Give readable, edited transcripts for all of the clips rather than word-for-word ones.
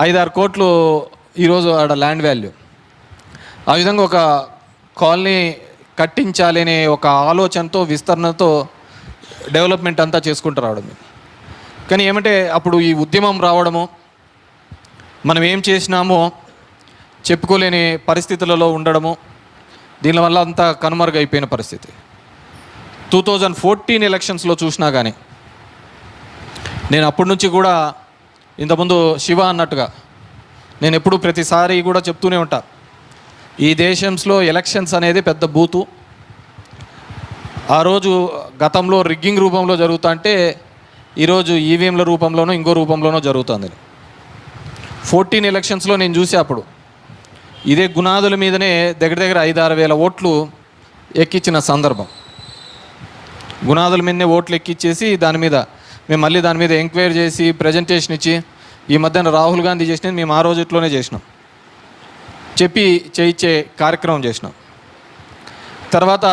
5-6 కోట్లు ఈరోజు ఆడ ల్యాండ్ వాల్యూ. ఆ విధంగా ఒక కాలనీ కట్టించాలి అనే ఒక ఆలోచనతో, విస్తరణతో డెవలప్మెంట్ అంతా చేసుకుంటూ రావడం. కానీ ఏమంటే అప్పుడు ఈ ఉద్యమం రావడము, మనం ఏం చేసినామో చెప్పుకోలేని పరిస్థితులలో ఉండడము, దీనివల్ల అంతా కనుమరుగైపోయిన పరిస్థితి. 2014 ఎలక్షన్స్లో చూసినా కానీ నేను అప్పటి నుంచి కూడా ఇంతకుముందు శివ అన్నట్టుగా నేను ఎప్పుడు ప్రతిసారి కూడా చెప్తూనే ఉంటా, ఈ దేశంలో ఎలక్షన్స్ అనేది పెద్ద బూతు. ఆ రోజు గతంలో రిగ్గింగ్ రూపంలో జరుగుతా అంటే ఈరోజు ఈవీఎంల రూపంలోనో ఇంకో రూపంలోనో జరుగుతుంది. 14 ఎలక్షన్స్లో నేను చూసే అప్పుడు ఇదే గునాదుల మీదనే దగ్గర 5-6 వేల ఓట్లు ఎక్కించిన సందర్భం. గునాదుల మీదనే ఓట్లు ఎక్కిచ్చేసి దాని మీద మేము మళ్ళీ దాని మీద ఎంక్వైరీ చేసి ప్రజెంటేషన్ ఇచ్చి, ఈ మధ్యన రాహుల్ గాంధీ చేసినది మేము ఆ రోజుట్లోనే చేసినాం, చెప్పి చేయించే కార్యక్రమం చేసినాం. తర్వాత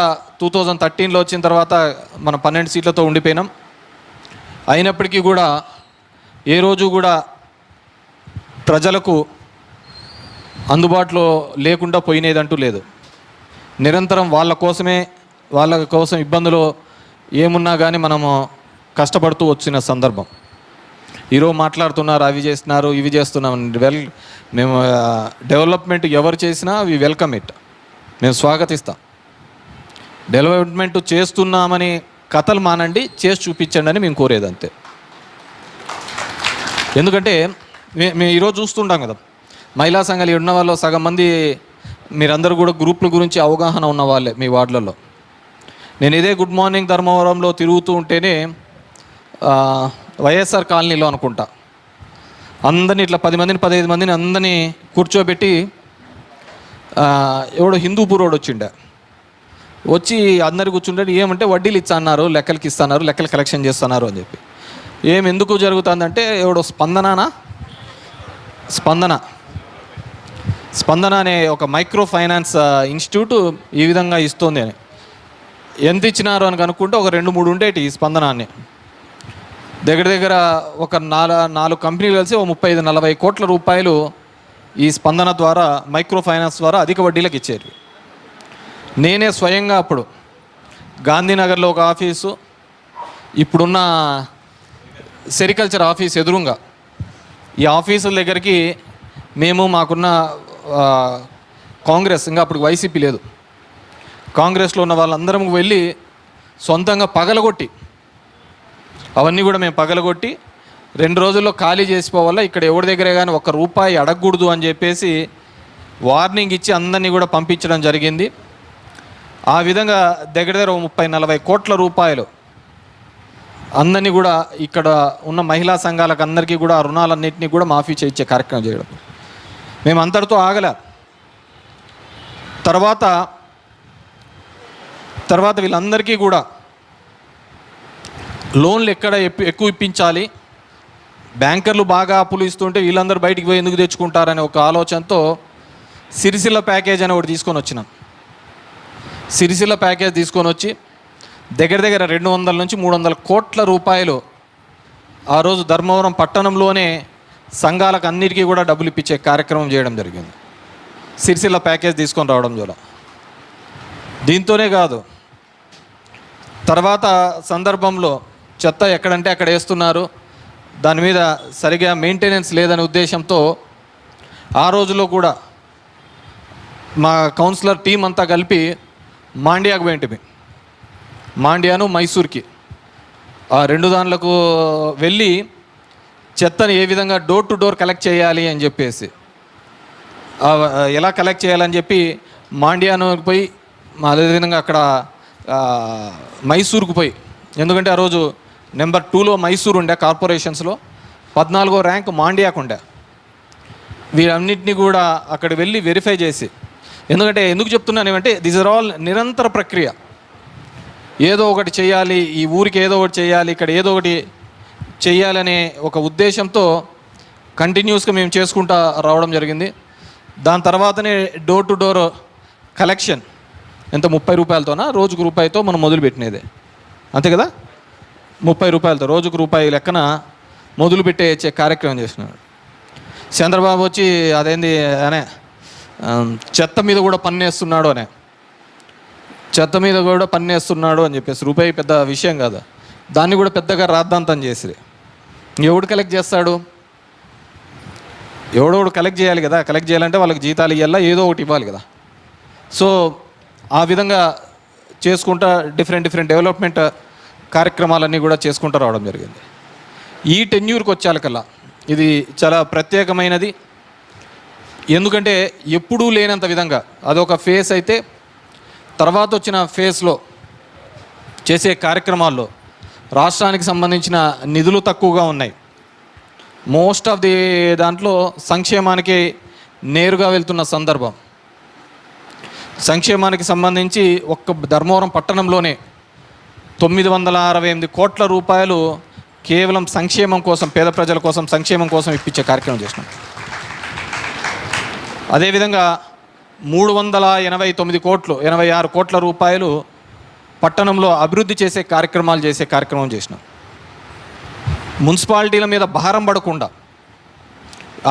2013లో వచ్చిన తర్వాత మనం 12 సీట్లతో ఉండిపోయినాం. అయినప్పటికీ కూడా ఏ రోజు కూడా ప్రజలకు అందుబాటులో లేకుండా పోయినదంటూ లేదు. నిరంతరం వాళ్ళ కోసం ఇబ్బందులు ఏమున్నా కానీ మనము కష్టపడుతూ వచ్చిన సందర్భం. ఈరోజు మాట్లాడుతున్నారు, అవి చేస్తున్నారు, ఇవి చేస్తున్నాం. మేము డెవలప్మెంట్ ఎవరు చేసినా వి వెల్కమ్ ఇట్, మేము స్వాగతిస్తాం. డెవలప్మెంట్ చేస్తున్నామని కథలు మానండి, చేసి చూపించండి అని మేము కోరేది అంతే. ఎందుకంటే మేము ఈరోజు చూస్తుంటాం కదా, మహిళా సంఘాలు ఉన్న వాళ్ళు సగం మంది మీరందరూ కూడా గ్రూపుల గురించి అవగాహన ఉన్న వాళ్ళే మీ వార్డులలో. నేను ఇదే గుడ్ మార్నింగ్ ధర్మవరంలో తిరుగుతూ ఉంటేనే వైఎస్ఆర్ కాలనీలో అనుకుంటా అందరినీ ఇట్లా 10 మందిని 15 మందిని అందరినీ కూర్చోబెట్టి ఎవడో హిందూపూర్ వాడు వచ్చి అందరు కూర్చుంటే ఏమంటే వడ్డీలు ఇచ్చన్నారు, లెక్కలకి ఇస్తున్నారు, లెక్కలు కలెక్షన్ చేస్తున్నారు అని చెప్పి. ఎందుకు జరుగుతుందంటే ఎవడో స్పందన అనే ఒక మైక్రో ఫైనాన్స్ ఇన్స్టిట్యూట్ ఈ విధంగా ఇస్తుంది అని. ఎంత ఇచ్చినారు అని కనుక్కుంటే ఒక 2-3 ఉండేటి ఈ స్పందనాన్ని. దగ్గర ఒక 4 కంపెనీలు కలిసి 35-40 కోట్ల రూపాయలు ఈ స్పందన ద్వారా, మైక్రో ఫైనాన్స్ ద్వారా అధిక వడ్డీలకు ఇచ్చారు. నేనే స్వయంగా అప్పుడు గాంధీనగర్లో ఒక ఆఫీసు, ఇప్పుడున్న సెరికల్చర్ ఆఫీస్ ఎదురుగా ఈ ఆఫీసుల దగ్గరికి మాకున్న కాంగ్రెస్, ఇంకా అప్పుడు వైసీపీ లేదు, కాంగ్రెస్లో ఉన్న వాళ్ళందరం వెళ్ళి సొంతంగా పగలగొట్టి, అవన్నీ కూడా మేము పగలగొట్టి 2 రోజుల్లో ఖాళీ చేసిపోవాలా, ఇక్కడ ఎవరి దగ్గరే కానీ ₹1 అడగకూడదు అని చెప్పేసి వార్నింగ్ ఇచ్చి అందరినీ కూడా పంపించడం జరిగింది. ఆ విధంగా దగ్గర 30-40 కోట్ల రూపాయలు అందరినీ కూడా ఇక్కడ ఉన్న మహిళా సంఘాలకు అందరికీ కూడా ఆ రుణాలన్నింటినీ కూడా మాఫీ చేయించే కార్యక్రమం చేయడం. మేము అంతటితో ఆగలే. తర్వాత వీళ్ళందరికీ కూడా లోన్లు ఎక్కడ ఎక్కువ ఇప్పించాలి, బ్యాంకర్లు బాగా అప్పులు ఇస్తుంటే వీళ్ళందరూ బయటికి పోయి ఎందుకు తెచ్చుకుంటారనే ఒక ఆలోచనతో సిరిసిల్ల ప్యాకేజ్ అని ఒకటి తీసుకొని వచ్చినాం. సిరిసిల్ల ప్యాకేజ్ తీసుకొని వచ్చి దగ్గర 200 నుంచి 300 కోట్ల రూపాయలు ఆ రోజు ధర్మవరం పట్టణంలోనే సంఘాలకు అన్నిటికీ కూడా డబ్బులు ఇప్పించే కార్యక్రమం చేయడం జరిగింది. సిరిసిల్ల ప్యాకేజ్ తీసుకొని రావడం ద్వారా. దీంతోనే కాదు, తర్వాత సందర్భంలో చెత్త ఎక్కడంటే అక్కడ వేస్తున్నారు, దాని మీద సరిగా మెయింటెనెన్స్ లేదనే ఉద్దేశంతో ఆ రోజులో కూడా మా కౌన్సిలర్ టీం అంతా కలిపి మాండ్యాకు పోయింటిమి. మాండ్యాను మైసూర్కి ఆ 2 దాంట్లకు వెళ్ళి చెత్తని ఏ విధంగా డోర్ టు డోర్ కలెక్ట్ చేయాలి అని చెప్పేసి, ఎలా కలెక్ట్ చేయాలని చెప్పి మాండ్యాను పోయి, అదేవిధంగా అక్కడ మైసూర్కు పోయి, ఎందుకంటే ఆ రోజు నెంబర్ 2లో మైసూర్ ఉండే కార్పొరేషన్స్లో, 14వ ర్యాంక్ మాండ్యాకు ఉండే. వీరన్నింటినీ కూడా అక్కడ వెళ్ళి వెరిఫై చేసి, ఎందుకు చెప్తున్నాను ఏమంటే దిస్ ఆర్ ఆల్ నిరంతర ప్రక్రియ. ఏదో ఒకటి చేయాలి, ఈ ఊరికి ఏదో ఒకటి చేయాలి, ఇక్కడ ఏదో ఒకటి చేయాలనే ఒక ఉద్దేశంతో కంటిన్యూస్గా మేము చేసుకుంటూ రావడం జరిగింది. దాని తర్వాతనే డోర్ టు డోర్ కలెక్షన్ ఎంత ₹30తోనా, రోజుకు ₹1తో మనం మొదలుపెట్టినదే, అంతే కదా, ₹30 రోజుకు ₹1 లెక్కన మొదలుపెట్టే కార్యక్రమం చేసినాడు. చంద్రబాబు వచ్చి అదేంది అనే చెత్త మీద కూడా పన్నేస్తున్నాడు అనే, చెత్త మీద కూడా పన్నేస్తున్నాడు అని చెప్పేసి, రూపాయి పెద్ద విషయం కాదు, దాన్ని కూడా పెద్దగా రాద్ధాంతం చేసి ఎవడు కలెక్ట్ చేస్తాడు? ఎవడోడు కలెక్ట్ చేయాలి కదా, కలెక్ట్ చేయాలంటే వాళ్ళకి జీతాలు ఇవ్వాలా, ఏదో ఒకటి ఇవ్వాలి కదా. సో ఆ విధంగా చేసుకుంటా డిఫరెంట్ డెవలప్మెంట్ కార్యక్రమాలన్నీ కూడా చేసుకుంటూ రావడం జరిగింది. ఈ టెన్యూర్కి వచ్చేకల్లా ఇది చాలా ప్రత్యేకమైనది. ఎందుకంటే ఎప్పుడూ లేనంత విధంగా అదొక ఫేస్ అయితే, తర్వాత వచ్చిన ఫేస్లో చేసే కార్యక్రమాల్లో రాష్ట్రానికి సంబంధించిన నిధులు తక్కువగా ఉన్నాయి. మోస్ట్ ఆఫ్ ది దాంట్లో సంక్షేమానికి నేరుగా వెళ్తున్న సందర్భం. సంక్షేమానికి సంబంధించి ఒక్క ధర్మవరం పట్టణంలోనే 968 కోట్ల రూపాయలు కేవలం సంక్షేమం కోసం, పేద ప్రజల కోసం, సంక్షేమం కోసం ఇప్పించే కార్యక్రమం చేసినాం. అదేవిధంగా 389 కోట్లు, 86 కోట్ల రూపాయలు పట్టణంలో అభివృద్ధి చేసే కార్యక్రమం చేసినాం. మున్సిపాలిటీల మీద భారం పడకుండా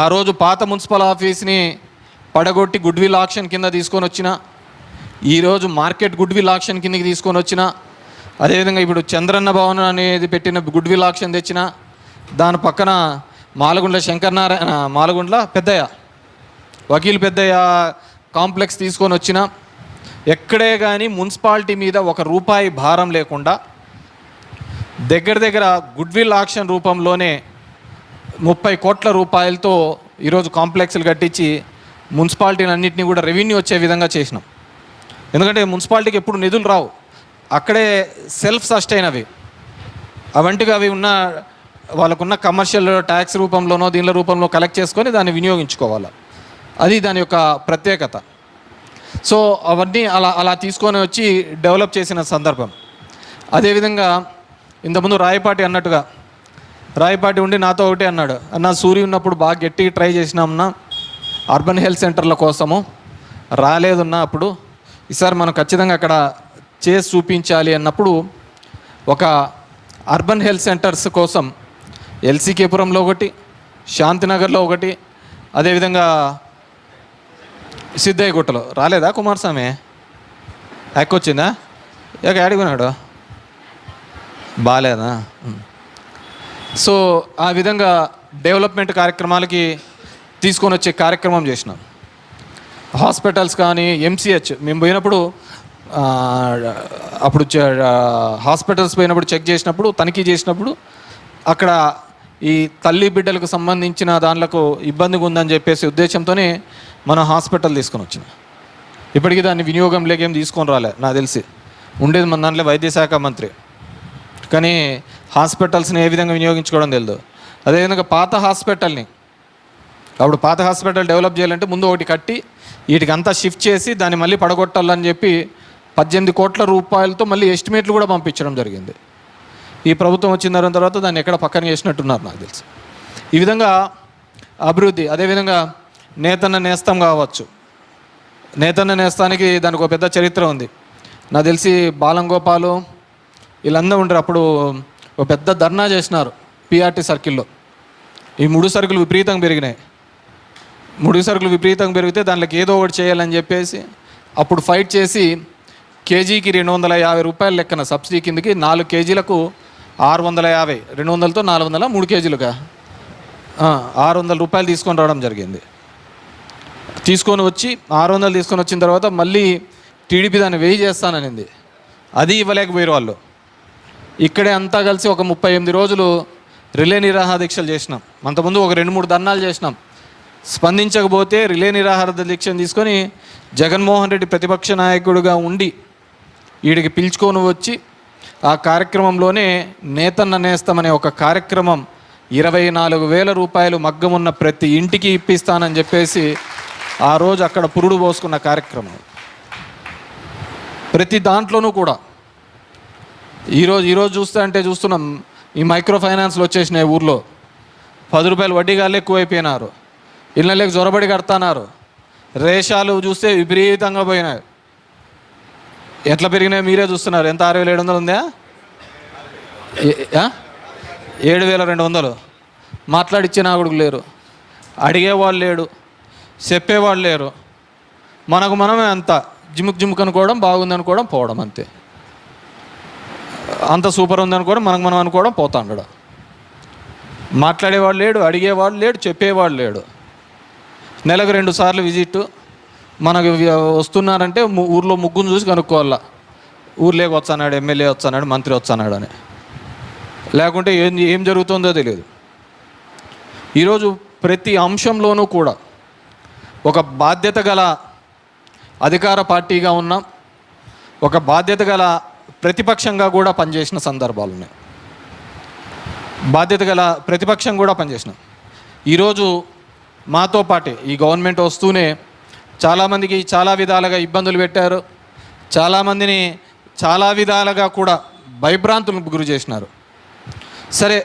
ఆ రోజు పాత మున్సిపల్ ఆఫీస్ని పడగొట్టి గుడ్విల్ ఆక్షన్ కింద తీసుకొని వచ్చిన, ఈరోజు మార్కెట్ గుడ్విల్ ఆక్షన్ కిందకి తీసుకొని వచ్చిన, అదేవిధంగా ఇప్పుడు చంద్రన్న భవన్ అనేది పెట్టిన గుడ్విల్ ఆక్షన్ తెచ్చిన, దాని పక్కన మాలగుండ్ల పెద్దయ్య వకీల్ పెద్దయ్య కాంప్లెక్స్ తీసుకొని వచ్చిన, ఎక్కడే కానీ మున్సిపాలిటీ మీద ఒక రూపాయి భారం లేకుండా దగ్గర గుడ్విల్ ఆక్షన్ రూపంలోనే 30 కోట్ల రూపాయలతో ఈరోజు కాంప్లెక్స్లు కట్టించి మున్సిపాలిటీని అన్నింటినీ కూడా రెవెన్యూ వచ్చే విధంగా చేసినాం. ఎందుకంటే మున్సిపాలిటీకి ఎప్పుడు నిధులు రావు, అక్కడే సెల్ఫ్ సస్టైన్ అవంటిగా అవి ఉన్న వాళ్ళకున్న కమర్షియల్ ట్యాక్స్ రూపంలోనో దీనిల రూపంలో కలెక్ట్ చేసుకొని దాన్ని వినియోగించుకోవాలి. అది దాని యొక్క ప్రత్యేకత. సో అవన్నీ అలా తీసుకొని వచ్చి డెవలప్ చేసిన సందర్భం. అదేవిధంగా ఇంతకుముందు రాయపాటి అన్నట్టుగా, రాయపాటి ఉండి నాతో ఒకటే అన్నాడు, అన్న సూర్య ఉన్నప్పుడు బాగా గట్టిగా ట్రై చేసినామన్నా అర్బన్ హెల్త్ సెంటర్ల కోసము, రాలేదున్నా అప్పుడు, ఈసారి మనం ఖచ్చితంగా అక్కడ చేసి చూపించాలి అన్నప్పుడు ఒక అర్బన్ హెల్త్ సెంటర్స్ కోసం ఎల్సీకేపురంలో ఒకటి, శాంతినగర్లో ఒకటి, అదేవిధంగా సిద్ధయ్యగుట్టలో. రాలేదా కుమారస్వామి? ఎక్కొచ్చిందా? ఇక అడిగినాడు బాగాలేదా? సో ఆ విధంగా డెవలప్మెంట్ కార్యక్రమాలకి తీసుకొని వచ్చే కార్యక్రమం చేసినాం. హాస్పిటల్స్ కానీ ఎంసీహెచ్ మేము పోయినప్పుడు, అప్పుడు హాస్పిటల్స్ పోయినప్పుడు చెక్ చేసినప్పుడు, తనిఖీ చేసినప్పుడు అక్కడ ఈ తల్లి బిడ్డలకు సంబంధించిన దాంట్లో ఇబ్బందిగా ఉందని చెప్పేసి ఉద్దేశంతోనే మనం హాస్పిటల్ తీసుకొని వచ్చిన. ఇప్పటికీ దాన్ని వినియోగం లేకేం తీసుకొని రాలే, నాకు తెలిసి ఉండేది మన దాంట్లో వైద్య శాఖ మంత్రి, కానీ హాస్పిటల్స్ని ఏ విధంగా వినియోగించుకోవడం తెలియదు. అదేవిధంగా పాత హాస్పిటల్ డెవలప్ చేయాలంటే ముందు ఒకటి కట్టి వీటికి అంతా షిఫ్ట్ చేసి దాన్ని మళ్ళీ పడగొట్టాలని చెప్పి 18 కోట్ల రూపాయలతో మళ్ళీ ఎస్టిమేట్లు కూడా పంపించడం జరిగింది. ఈ ప్రభుత్వం వచ్చిన తర్వాత దాన్ని ఎక్కడ పక్కన చేసినట్టున్నారు నాకు తెలిసి. ఈ విధంగా అభివృద్ధి. అదేవిధంగా నేతన్న నేస్తం కావచ్చు, నేతన్న నేస్తానికి దానికి ఒక పెద్ద చరిత్ర ఉంది. నాకు తెలిసి బాలంగోపాలు వీళ్ళందరూ ఉండరు, అప్పుడు ఒక పెద్ద ధర్నా చేసినారు పిఆర్టీ సర్కిల్లో. ఈ ముడి సరుకులు విపరీతంగా పెరిగినాయి. ముడి సరుకులు విపరీతంగా పెరిగితే దాంట్లోకి ఏదో ఒకటి చేయాలని చెప్పేసి అప్పుడు ఫైట్ చేసి కేజీకి 250 రూపాయలు లెక్కన సబ్సిడీ కిందకి 4 కేజీలకు 650, 200తో 400, 3 కేజీలుగా 600 రూపాయలు తీసుకొని రావడం జరిగింది. తీసుకొని వచ్చి 600 తీసుకొని వచ్చిన తర్వాత మళ్ళీ టీడీపీ దాన్ని 1000 చేస్తాననింది, అది ఇవ్వలేకపోయారు వాళ్ళు. ఇక్కడే అంతా కలిసి ఒక 38 రోజులు రిలే నిరాహార దీక్షలు చేసినాం. అంతకుముందు ఒక 2-3 ధర్నాలు చేసినాం. స్పందించకపోతే రిలే నిరాహార దీక్షను తీసుకొని జగన్మోహన్ రెడ్డి ప్రతిపక్ష నాయకుడిగా ఉండి వీడికి పిలుచుకొని వచ్చి ఆ కార్యక్రమంలోనే నేతన్న నేస్తం అనే ఒక కార్యక్రమం 24,000 రూపాయలు మగ్గమున్న ప్రతి ఇంటికి ఇప్పిస్తానని చెప్పేసి ఆ రోజు అక్కడ పురుడు పోసుకున్న కార్యక్రమం. ప్రతి దాంట్లోనూ కూడా ఈరోజు చూస్తున్నాం, ఈ మైక్రో ఫైనాన్స్లు వచ్చేసినాయి. ఊర్లో 10 రూపాయలు వడ్డీగాళ్ళు ఎక్కువైపోయినారు, ఇళ్ళకి జొరబడి కడతాన్నారు. రేషాలు చూస్తే విపరీతంగా పోయినాయి. ఎట్లా పెరిగినాయి మీరే చూస్తున్నారు. ఎంత 6,700 ఉందా? 7,200 మాట్లాడిచ్చే నాగుడు లేరు. అడిగేవాళ్ళు లేడు, చెప్పేవాళ్ళు లేరు. మనకు మనమే అంత జిముక్ అనుకోవడం, బాగుంది అనుకోవడం, పోవడం అంతే. అంత సూపర్ ఉంది అనుకోవడం, మనకు మనం అనుకోవడం, పోతాడు. మాట్లాడేవాళ్ళు లేడు, అడిగేవాళ్ళు లేడు, చెప్పేవాళ్ళు లేడు. నెలకు 2 సార్లు విజిట్. మనకు వస్తున్నారంటే ఊర్లో ముగ్గును చూసి కనుక్కోవాలా, ఊర్లోకి వచ్చానాడు, ఎమ్మెల్యే వచ్చానాడు, మంత్రి వచ్చానాడు అని. లేకుంటే ఏం జరుగుతుందో తెలియదు. ఈరోజు ప్రతి అంశంలోనూ కూడా ఒక బాధ్యత గల అధికార పార్టీగా ఉన్నాం, ఒక బాధ్యత గల ప్రతిపక్షంగా కూడా పనిచేసిన సందర్భాలు ఉన్నాయి. బాధ్యత గల ప్రతిపక్షం కూడా పనిచేసినాం. ఈరోజు మాతో పాటే ఈ గవర్నమెంట్ వస్తూనే చాలామందికి చాలా విధాలుగా ఇబ్బందులు పెట్టారు, చాలామందిని చాలా విధాలుగా కూడా భయభ్రాంతులకు గురి చేసినారు. సరే,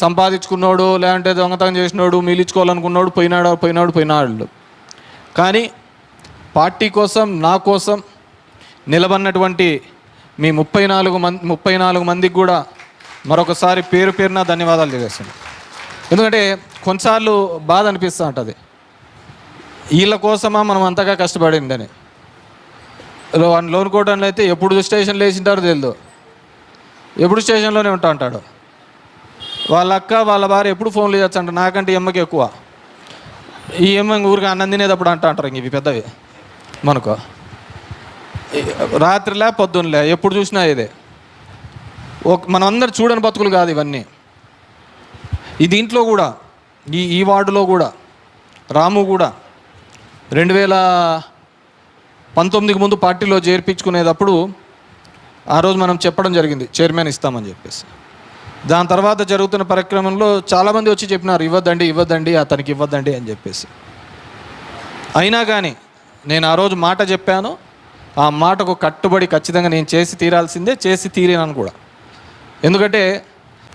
సంపాదించుకున్నాడు, లేదంటే దొంగతనం చేసినాడు, మిగిలించుకోవాలనుకున్నాడు, పోయినాడు. కానీ పార్టీ కోసం, నా కోసం నిలబడినటువంటి మీ 34 మందికి కూడా మరొకసారి పేరున ధన్యవాదాలు తెలియజేస్తాను. ఎందుకంటే కొన్నిసార్లు బాధ అనిపిస్తూ ఉంటుంది, వీళ్ళ కోసమా మనం అంతగా కష్టపడిందని. లోన్ కోటంలో అయితే ఎప్పుడు స్టేషన్లో వేసింటారో తెలియదు, ఎప్పుడు స్టేషన్లోనే ఉంటాడు. వాళ్ళ అక్క వాళ్ళ భార్య ఎప్పుడు ఫోన్లు చేయొచ్చు అంట, నాకంటే ఎమ్మకి ఎక్కువ. ఈ ఎమ్మ ఊరికి అన్నం తినేటప్పుడు అంటారు ఇవి పెద్దవి. మనకు రాత్రిలే పొద్దున్నలే ఎప్పుడు చూసినా ఇదే. మనం అందరు చూడని బతుకులు కాదు ఇవన్నీ. ఈ దీంట్లో కూడా ఈ వార్డులో కూడా రాము కూడా 2019 ముందు పార్టీలో చేర్పించుకునేటప్పుడు ఆ రోజు మనం చెప్పడం జరిగింది, చైర్మన్ ఇస్తామని చెప్పేసి. దాని తర్వాత జరుగుతున్న పరిక్రమంలో చాలామంది వచ్చి చెప్పినారు, ఇవ్వద్దండి అతనికి ఇవ్వద్దండి అని చెప్పేసి. అయినా కానీ నేను ఆ రోజు మాట చెప్పాను, ఆ మాటకు కట్టుబడి ఖచ్చితంగా నేను చేసి తీరాల్సిందే, చేసి తీరినాను కూడా. ఎందుకంటే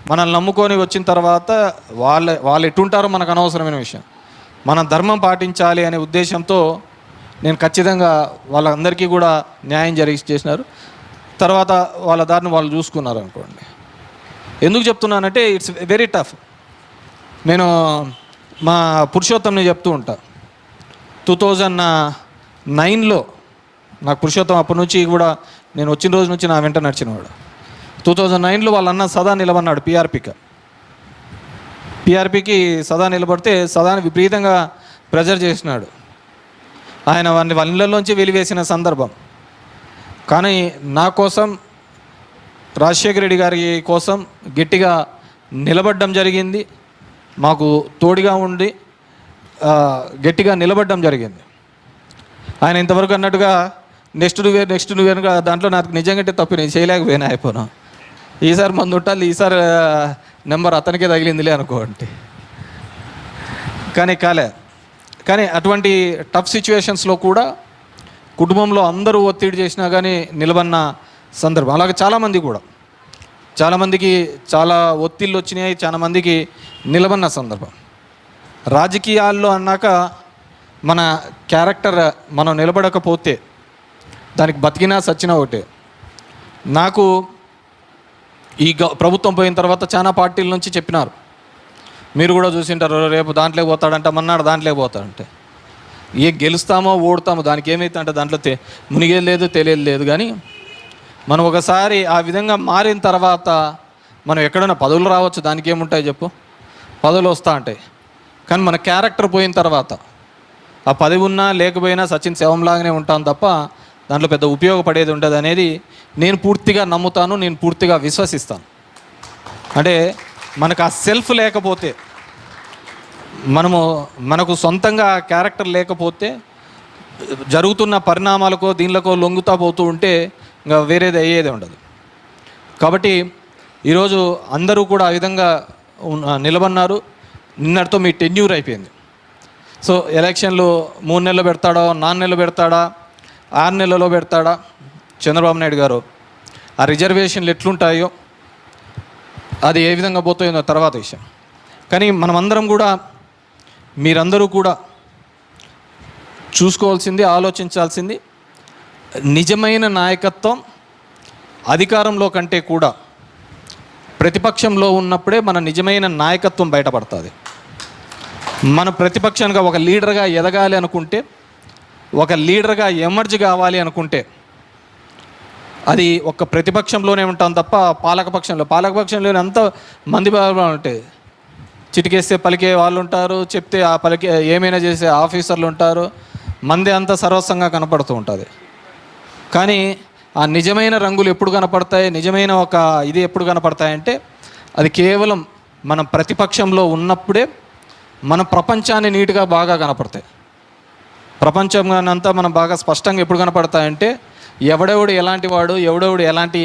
మనల్ని నమ్ముకొని వచ్చిన తర్వాత వాళ్ళు ఎటుంటారో మనకు అనవసరమైన విషయం. మనం ధర్మం పాటించాలి అనే ఉద్దేశంతో నేను ఖచ్చితంగా వాళ్ళందరికీ కూడా న్యాయం చేసినారు. తర్వాత వాళ్ళ దారిని వాళ్ళు చూసుకున్నారు అనుకోండి. ఎందుకు చెప్తున్నానంటే ఇట్స్ వెరీ టఫ్. నేను మా పురుషోత్తంని చెప్తూ ఉంటా, 2009లో నాకు పురుషోత్తం అప్పటి నుంచి కూడా నేను వచ్చిన రోజు నుంచి నా వెంట నడిచినవాడు. 2009లో వాళ్ళ అన్న సదా నిలబడినాడు పిఆర్పికి సదా నిలబడితే సదాని విపరీతంగా ప్రెజర్ చేసినాడు. ఆయన వాళ్ళ ఇళ్ళల్లోంచి వెలివేసిన సందర్భం. కానీ నా కోసం, రాజశేఖర రెడ్డి గారి కోసం గట్టిగా నిలబడడం జరిగింది. మాకు తోడుగా ఉండి గట్టిగా నిలబడడం జరిగింది. ఆయన ఇంతవరకు అన్నట్టుగా నెక్స్ట్ నువ్వే దాంట్లో నాకు నిజంగా తప్పు, నేను చేయలేకపోయినా అయిపోయినా. ఈసారి మందు ఉండాలి, ఈసారి నెంబర్ అతనికే తగిలిందిలే అనుకోండి. కానీ అటువంటి టఫ్ సిచ్యువేషన్స్లో కూడా కుటుంబంలో అందరూ ఒత్తిడి చేసినా కానీ నిలబడిన సందర్భం. అలాగే చాలామందికి చాలా ఒత్తిళ్ళు వచ్చినాయి, చాలామందికి నిలబడిన సందర్భం. రాజకీయాల్లో అన్నాక మన క్యారెక్టర్ మనం నిలబడకపోతే దానికి బతికినా సచ్చినా ఒకటే. నాకు ఈ ప్రభుత్వం పోయిన తర్వాత చాలా పార్టీల నుంచి చెప్పినారు, మీరు కూడా చూసింటారు, రేపు దాంట్లోకి పోతాడంట, మన్నాడు దాంట్లోకి పోతాడంటే. గెలుస్తామో ఓడతామో దానికి ఏమైతే అంటే దాంట్లో మునిగేది లేదు, తెలియదు లేదు. కానీ మనం ఒకసారి ఆ విధంగా మారిన తర్వాత మనం ఎక్కడైనా పదవులు రావచ్చు, దానికి ఏముంటాయి చెప్పు, పదవులు వస్తూ ఉంటాయి. కానీ మన క్యారెక్టర్ పోయిన తర్వాత ఆ పదవి ఉన్నా లేకపోయినా సచిన్ శవంలాగానే ఉంటాను తప్ప దాంట్లో పెద్ద ఉపయోగపడేది ఉండదు అనేది నేను పూర్తిగా నమ్ముతాను, నేను పూర్తిగా విశ్వసిస్తాను. అంటే మనకు ఆ సెల్ఫ్ లేకపోతే, మనకు సొంతంగా క్యారెక్టర్ లేకపోతే జరుగుతున్న పరిణామాలకో దీనిలకో లొంగుతా పోతూ ఉంటే ఇంకా వేరేది అయ్యేది ఉండదు. కాబట్టి ఈరోజు అందరూ కూడా ఆ విధంగా నిలబడినారు. నిన్నటితో మీ టెన్యూర్ అయిపోయింది. సో ఎలక్షన్లు 3 నెలలు పెడతాడా, 4 నెలలు పెడతాడా, 6 నెలల్లో పెడతాడా చంద్రబాబు నాయుడు గారు, ఆ రిజర్వేషన్లు ఎట్లుంటాయో అది ఏ విధంగా పోతాయో తర్వాత విషయం. కానీ మనమందరం కూడా, మీరందరూ కూడా చూసుకోవాల్సింది, ఆలోచించాల్సింది, నిజమైన నాయకత్వం అధికారంలో కంటే కూడా ప్రతిపక్షంలో ఉన్నప్పుడే మన నిజమైన నాయకత్వం బయటపడుతుంది. మన ప్రతిపక్షంగా ఒక లీడర్గా ఎదగాలి అనుకుంటే, ఒక లీడర్గా ఎమర్జ్ కావాలి అనుకుంటే అది ఒక ప్రతిపక్షంలోనే ఉంటాం తప్ప పాలకపక్షంలో అంత మంది బాగా ఉంటాయి. చిటికేస్తే పలికే వాళ్ళు ఉంటారు, చెప్తే ఆ పలికే ఏమైనా చేసే ఆఫీసర్లు ఉంటారు, మంది అంతా సర్వస్వంగా కనపడుతూ ఉంటుంది. కానీ ఆ నిజమైన రంగులు ఎప్పుడు కనపడతాయి, నిజమైన ఒక ఇది ఎప్పుడు కనపడతాయంటే అది కేవలం మనం ప్రతిపక్షంలో ఉన్నప్పుడే మన ప్రపంచాన్ని నీట్గా బాగా కనపడతాయి. ప్రపంచంగానంతా మనం బాగా స్పష్టంగా ఎప్పుడు కనపడతాయంటే ఎవడెవడు ఎలాంటి వాడు, ఎవడెవడు ఎలాంటి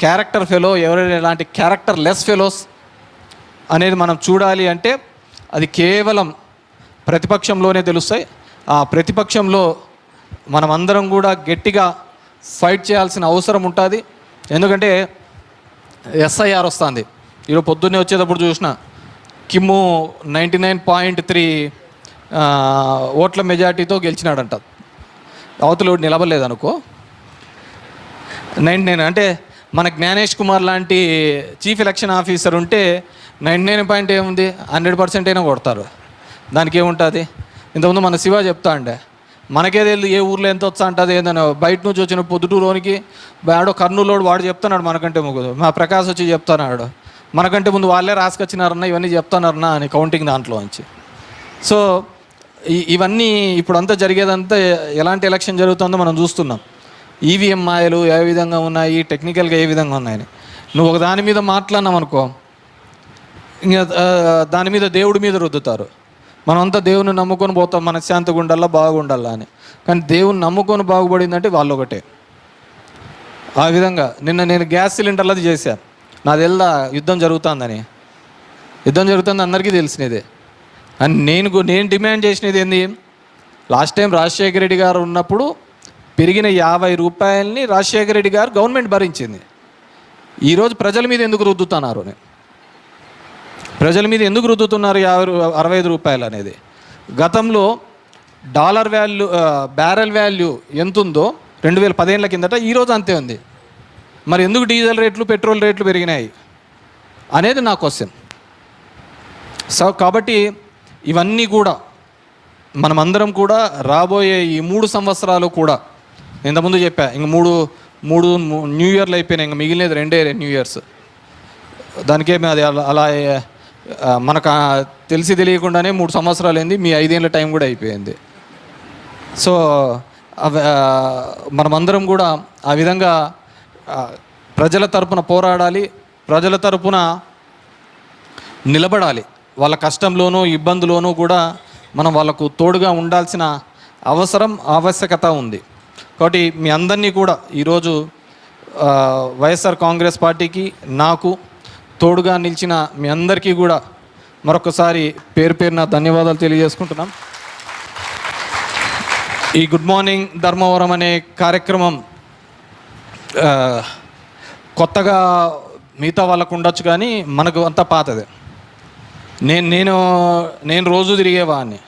క్యారెక్టర్ ఫెలో, ఎవరెవడు ఎలాంటి క్యారెక్టర్ లెస్ ఫెలోస్ అనేది మనం చూడాలి అంటే అది కేవలం ప్రతిపక్షంలోనే తెలుస్తాయి. ఆ ప్రతిపక్షంలో మనమందరం కూడా గట్టిగా ఫైట్ చేయాల్సిన అవసరం ఉంటుంది. ఎందుకంటే ఎస్ఐఆర్ వస్తుంది. ఈరోజు పొద్దున్నే వచ్చేటప్పుడు చూసిన కిమ్ము 99.3 ఓట్ల మెజార్టీతో గెలిచినాడంట. అవతల నిలబడలేదనుకో 99 అంటే మన జ్ఞానేష్ కుమార్ లాంటి చీఫ్ ఎలక్షన్ ఆఫీసర్ ఉంటే 99 ఏముంది, 100% అయినా కొడతారు. దానికి ఏముంటుంది? ఇంతకుముందు మన శివ చెప్తా అండే మనకే తెలియదు ఏ ఊర్లో ఎంత వచ్చా అంటుంది ఏందని. బయట నుంచి వచ్చిన పొద్దుటూరులోనికి ఆడో కర్నూలులోడు వాడు చెప్తున్నాడు మనకంటే ముగ్గురు. మా ప్రకాష్ వచ్చి చెప్తున్నాడు మనకంటే ముందు వాళ్ళే రాసుకొచ్చినారన్నా ఇవన్నీ చెప్తున్నారన్నా అని కౌంటింగ్ దాంట్లో నుంచి. సో ఇవన్నీ ఇప్పుడు అంతా జరిగేదంతా ఎలాంటి ఎలక్షన్ జరుగుతుందో మనం చూస్తున్నాం. ఈవీఎం మాయలు ఏ విధంగా ఉన్నాయి, టెక్నికల్గా ఏ విధంగా ఉన్నాయని. నువ్వు ఒక దాని మీద మాట్లాడినావు అనుకో, ఇంకా దాని మీద దేవుడి మీద రుద్దుతారు. మనమంతా దేవుని నమ్ముకొని పోతాం, మనశ్శాంతిగా ఉండాలా, బాగుండాలా అని. కానీ దేవుని నమ్ముకొని బాగుపడిందంటే వాళ్ళు ఒకటే. ఆ విధంగా నిన్న నేను గ్యాస్ సిలిండర్లది చేశాను. నాది తెలుదా యుద్ధం జరుగుతుందని. యుద్ధం జరుగుతుంది అందరికీ తెలిసినదే. అని నేను డిమాండ్ చేసినది ఏంది, లాస్ట్ టైం రాజశేఖర రెడ్డి గారు ఉన్నప్పుడు పెరిగిన 50 రూపాయలని రాజశేఖర రెడ్డి గారు గవర్నమెంట్ భరించింది. ఈరోజు ప్రజల మీద ఎందుకు రుద్దుతున్నారు, ప్రజల మీద ఎందుకు రుద్దుతున్నారు 65 రూపాయలు అనేది? గతంలో డాలర్ వాల్యూ, బ్యారెల్ వాల్యూ ఎంత ఉందో 2015 కిందట ఈరోజు అంతే ఉంది. మరి ఎందుకు డీజిల్ రేట్లు, పెట్రోల్ రేట్లు పెరిగినాయి అనేది నా క్వశ్చన్. సో కాబట్టి ఇవన్నీ కూడా మనమందరం కూడా రాబోయే ఈ 3 సంవత్సరాలు కూడా, ఇంతకుముందు చెప్పా, ఇంక మూడు న్యూ ఇయర్లు అయిపోయినాయి, ఇంక మిగిలినది 2 న్యూ ఇయర్స్. దానికేమి అది అలా మనకు తెలిసి తెలియకుండానే 3 సంవత్సరాలు అయింది, మీ 5 ఏళ్ళ టైం కూడా అయిపోయింది. సో మనమందరం కూడా ఆ విధంగా ప్రజల తరపున పోరాడాలి, ప్రజల తరపున నిలబడాలి. వాళ్ళ కష్టంలోనూ ఇబ్బందులోనూ కూడా మనం వాళ్ళకు తోడుగా ఉండాల్సిన ఆవశ్యకత ఉంది. కాబట్టి మీ అందరినీ కూడా ఈరోజు వైఎస్ఆర్ కాంగ్రెస్ పార్టీకి నాకు తోడుగా నిలిచిన మీ అందరికీ కూడా మరొకసారి పేరున ధన్యవాదాలు తెలియజేసుకుంటున్నాం. ఈ గుడ్ మార్నింగ్ ధర్మవరం అనే కార్యక్రమం కొత్తగా మిగతా వాళ్ళకు ఉండొచ్చు, కానీ మనకు అంతా పాతదే. నేను రోజు తిరిగేవాడిని.